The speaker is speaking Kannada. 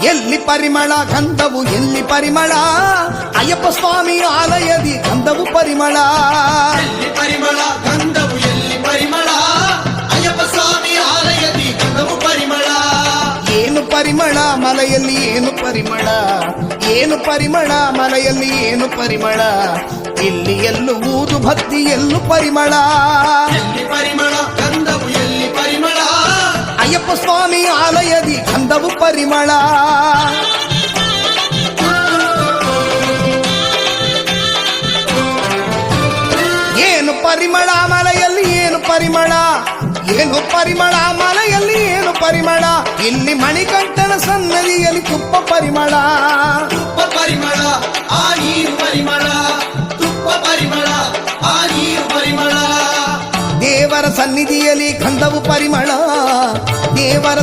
ಎಲ್ಲಿ ಪರಿಮಳ ಗಂಧವು ಎಲ್ಲಿ ಪರಿಮಳ ಅಯ್ಯಪ್ಪ ಸ್ವಾಮಿ ಆಲಯದಿ ಗಂಧವು ಪರಿಮಳ ಎಲ್ಲಿ ಪರಿಮಳ ಗಂಧವು ಎಲ್ಲಿ ಪರಿಮಳ ಅಯ್ಯಪ್ಪ ಸ್ವಾಮಿ ಆಲಯದಿ ಗಂಧವು ಪರಿಮಳ ಏನು ಪರಿಮಳ ಮಲೆಯಲ್ಲಿ ಏನು ಪರಿಮಳ ಏನು ಪರಿಮಳ ಮಲೆಯಲ್ಲಿ ಏನು ಪರಿಮಳ ಇಲ್ಲಿ ಎಲ್ಲೂ ಊದು ಭಕ್ತಿ ಎಲ್ಲೂ ಪರಿಮಳ ಎಲ್ಲಿ ಪರಿಮಳ ಗಂಧವು ಎಲ್ಲಿ ಪರಿಮಳ ಅಯ್ಯಪ್ಪ ಸ್ವಾಮಿ ಆಲಯದಿ ಗಂಧವು ಪರಿಮಳ ಏನು ಪರಿಮಳ ಮಲೆಯಲ್ಲಿ ಏನು ಪರಿಮಳ ಏನು ಪರಿಮಳ ಮಲೆಯಲ್ಲಿ ಏನು ಪರಿಮಳ ಇಲ್ಲಿ ಮಣಿಕಂಠನ ಸನ್ನದಿಯಲ್ಲಿ ತುಪ್ಪ ಪರಿಮಳ ತುಪ್ಪ ಪರಿಮಳ ಆ ನೀರು ಪರಿಮಳ ತುಪ್ಪ ಪರಿಮಳ ಆ ನೀರು ಪರಿಮಳ ದೇವರ ಸನ್ನಿಧಿಯಲ್ಲಿ ಗಂಧವು ಪರಿಮಳ ದೇವರ